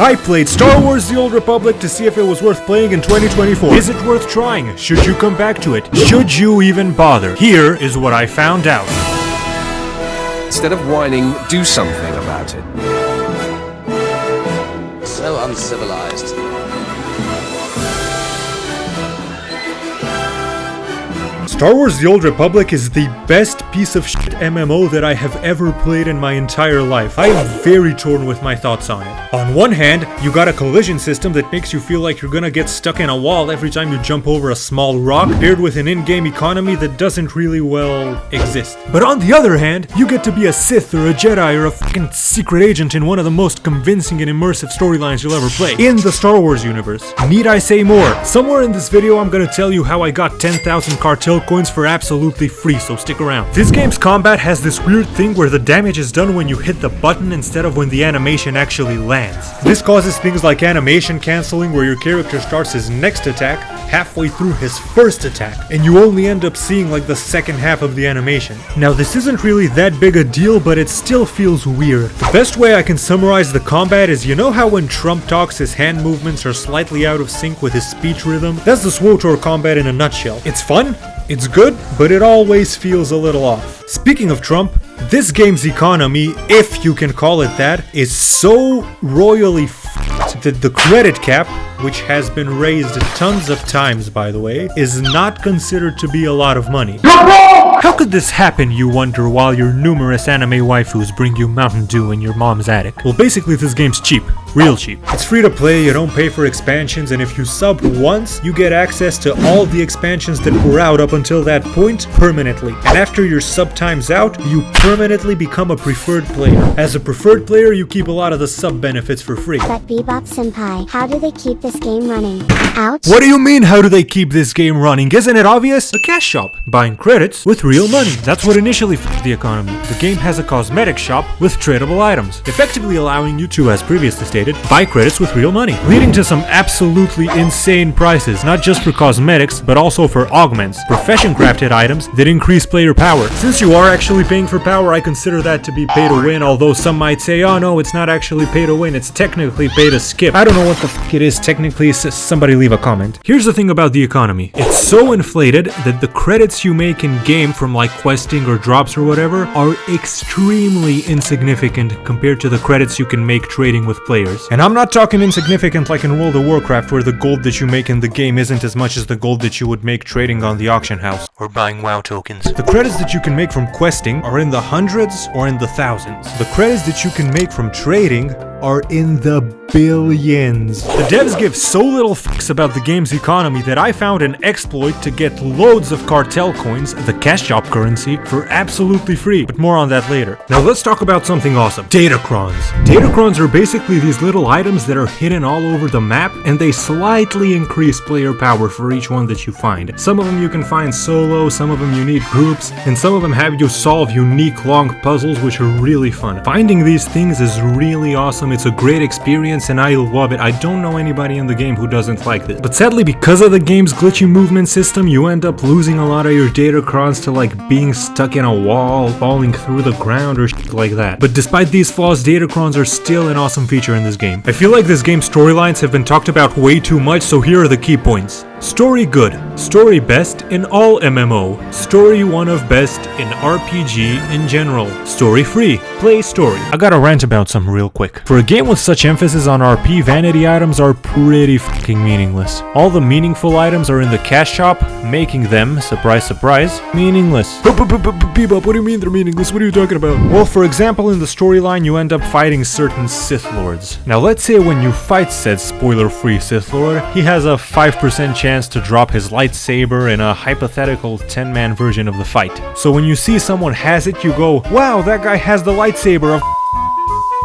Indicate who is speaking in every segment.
Speaker 1: I played Star Wars The Old Republic to see if it was worth playing in 2024. Is it worth trying? Should you come back to it? Should you even bother? Here is what I found out.
Speaker 2: Instead of whining, do something about it.
Speaker 3: So uncivilized.
Speaker 1: Star Wars The Old Republic is the best piece of shit MMO that I have ever played in my entire life. I am very torn with my thoughts on it. On one hand, you got a collision system that makes you feel like you're gonna get stuck in a wall every time you jump over a small rock, paired with an in-game economy that doesn't really, well, exist. But on the other hand, you get to be a Sith or a Jedi or a fucking secret agent in one of the most convincing and immersive storylines you'll ever play in the Star Wars universe. Need I say more? Somewhere in this video I'm gonna tell you how I got 10,000 cartel coins for absolutely free, so stick around. This game's combat has this weird thing where the damage is done when you hit the button instead of when the animation actually lands. This causes things like animation cancelling, where your character starts his next attack halfway through his first attack, and you only end up seeing like the second half of the animation. Now this isn't really that big a deal, but it still feels weird. The best way I can summarize the combat is, you know how when Trump talks his hand movements are slightly out of sync with his speech rhythm? That's the SWTOR combat in a nutshell. It's fun, it's good, but it always feels a little off. Speaking of Trump, this game's economy, if you can call it that, is so royally f***ed that the credit cap, which has been raised tons of times by the way, is not considered to be a lot of money. How could this happen, you wonder, while your numerous anime waifus bring you Mountain Dew in your mom's attic? Well, basically this game's cheap. Real cheap. It's free to play, you don't pay for expansions, and if you sub once, you get access to all the expansions that were out up until that point permanently. And after your sub time's out, you permanently become a preferred player. As a preferred player, you keep a lot of the sub benefits for free.
Speaker 4: But Bebop Senpai, how do they keep this game running? Ouch!
Speaker 1: What do you mean, how do they keep this game running? Isn't it obvious? A cash shop. Buying credits with real money. That's what initially f***ed the economy. The game has a cosmetic shop with tradable items, effectively allowing you to, as previously stated, buy credits with real money, leading to some absolutely insane prices, not just for cosmetics, but also for augments, profession crafted items that increase player power. Since you are actually paying for power, I consider that to be pay to win, although some might say, oh no, it's not actually pay to win, it's technically pay to skip. I don't know what the fuck it is technically, somebody leave a comment. Here's the thing about the economy. It's so inflated that the credits you make in game from like questing or drops or whatever are extremely insignificant compared to the credits you can make trading with players. And I'm not talking insignificant like in World of Warcraft, where the gold that you make in the game isn't as much as the gold that you would make trading on the auction house or buying WoW tokens. The credits that you can make from questing are in the hundreds or in the thousands. The credits that you can make from trading are in the billions. The devs give so little fucks about the game's economy that I found an exploit to get loads of cartel coins, the cash shop currency, for absolutely free, but more on that later. Now let's talk about something awesome. Datacrons. Datacrons are basically these little items that are hidden all over the map, and they slightly increase player power for each one that you find. Some of them you can find solo, some of them you need groups, and some of them have you solve unique long puzzles which are really fun. Finding these things is really awesome. It's a great experience and I love it. I don't know anybody in the game who doesn't like this. But sadly, because of the game's glitchy movement system, you end up losing a lot of your datacrons to like being stuck in a wall, falling through the ground or shit like that. But despite these flaws, datacrons are still an awesome feature in this game. I feel like this game's storylines have been talked about way too much, so here are the key points. Story good. Story best in all MMO. Story one of best in RPG in general. Story free. Play story. I gotta rant about some real quick. For a game with such emphasis on RP, vanity items are pretty fucking meaningless. All the meaningful items are in the cash shop, making them, surprise surprise, meaningless. Bebop, what do you mean they're meaningless? What are you talking about? Well, for example, in the storyline you end up fighting certain Sith Lords. Now let's say when you fight said spoiler-free Sith Lord, he has a 5% chance to drop his lightsaber in a hypothetical 10-man version of the fight. So when you see someone has it, you go, wow, that guy has the lightsaber of.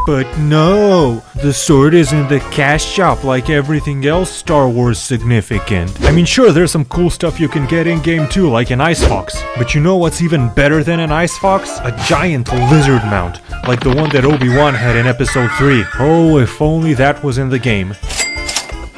Speaker 1: But no, the sword is in the cash shop like everything else Star Wars significant. I mean, sure, there's some cool stuff you can get in game too, like an ice fox. But you know what's even better than an ice fox? A giant lizard mount, like the one that Obi-Wan had in episode 3. Oh, if only that was in the game.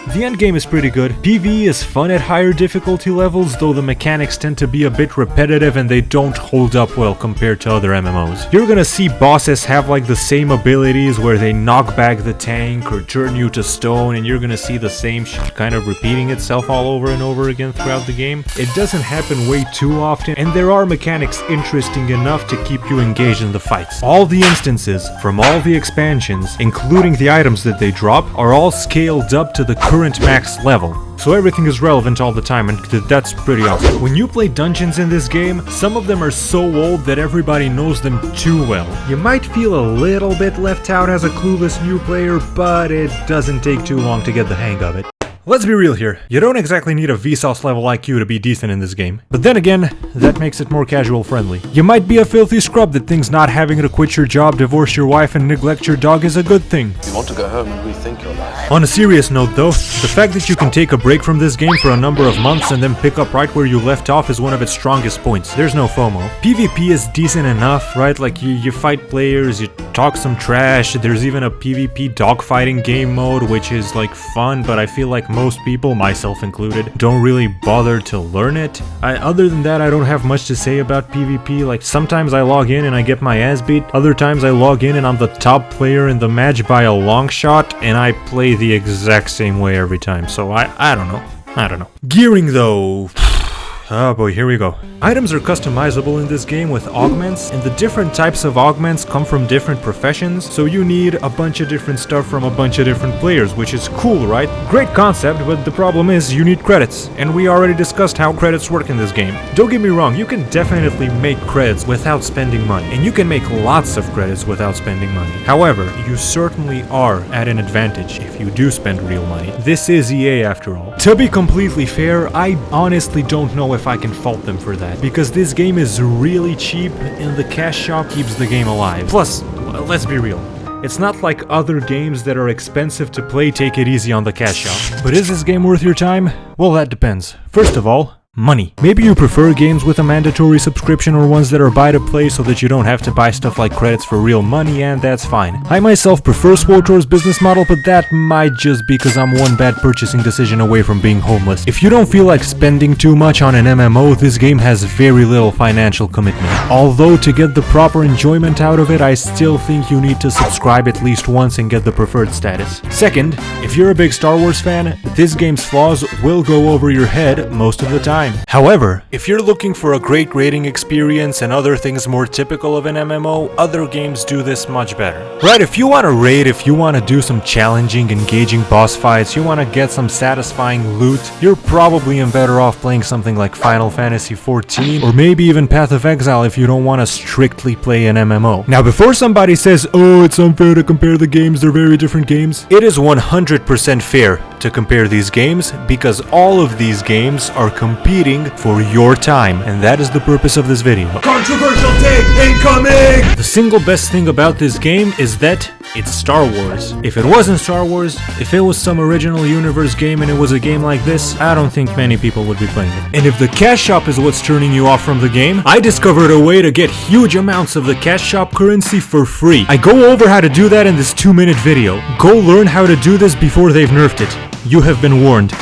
Speaker 1: The endgame is pretty good. PvE is fun at higher difficulty levels, though the mechanics tend to be a bit repetitive and they don't hold up well compared to other MMOs. You're gonna see bosses have like the same abilities where they knock back the tank or turn you to stone, and you're gonna see the same shit kind of repeating itself all over and over again throughout the game. It doesn't happen way too often, and there are mechanics interesting enough to keep you engaged in the fights. All the instances from all the expansions, including the items that they drop, are all scaled up to the current max level. So everything is relevant all the time, and that's pretty awesome. When you play dungeons in this game, some of them are so old that everybody knows them too well. You might feel a little bit left out as a clueless new player, but it doesn't take too long to get the hang of it. Let's be real here, you don't exactly need a Vsauce level IQ to be decent in this game. But then again, that makes it more casual friendly. You might be a filthy scrub that thinks not having to quit your job, divorce your wife, and neglect your dog is a good thing.
Speaker 5: You want to go home and rethink your life.
Speaker 1: On a serious note though, the fact that you can take a break from this game for a number of months and then pick up right where you left off is one of its strongest points. There's no FOMO. PvP is decent enough, right? Like you fight players, you talk some trash, there's even a PvP dogfighting game mode which is like fun, but I feel like most people, myself included, don't really bother to learn it. Other than that, I don't have much to say about PvP. Like sometimes I log in and I get my ass beat, other times I log in and I'm the top player in the match by a long shot, and I play the exact same way every time, so I don't know. Gearing though... Oh boy, here we go. Items are customizable in this game with augments, and the different types of augments come from different professions, so you need a bunch of different stuff from a bunch of different players, which is cool, right? Great concept, but the problem is you need credits, and we already discussed how credits work in this game. Don't get me wrong, you can definitely make credits without spending money, and you can make lots of credits without spending money. However, you certainly are at an advantage if you do spend real money. This is EA after all. To be completely fair, I honestly don't know if I can fault them for that, because this game is really cheap and the cash shop keeps the game alive. Plus, let's be real, it's not like other games that are expensive to play take it easy on the cash shop. But is this game worth your time? Well, that depends. First of all, money. Maybe you prefer games with a mandatory subscription or ones that are buy to play so that you don't have to buy stuff like credits for real money, and that's fine. I myself prefer SWTOR's business model, but that might just be because I'm one bad purchasing decision away from being homeless. If you don't feel like spending too much on an MMO, this game has very little financial commitment. Although to get the proper enjoyment out of it, I still think you need to subscribe at least once and get the preferred status. Second, if you're a big Star Wars fan, this game's flaws will go over your head most of the time. However, if you're looking for a great raiding experience and other things more typical of an MMO, other games do this much better. Right, if you want to raid, if you want to do some challenging, engaging boss fights, you want to get some satisfying loot, you're probably better off playing something like Final Fantasy XIV, or maybe even Path of Exile if you don't want to strictly play an MMO. Now, before somebody says, oh, it's unfair to compare the games, they're very different games, it is 100% fair to compare these games, because all of these games are competing for your time, and that is the purpose of this video. Controversial take incoming! The single best thing about this game is that it's Star Wars. If it wasn't Star Wars, if it was some original universe game and it was a game like this, I don't think many people would be playing it. And if the cash shop is what's turning you off from the game, I discovered a way to get huge amounts of the cash shop currency for free. I go over how to do that in this 2-minute video. Go learn how to do this before they've nerfed it. You have been warned.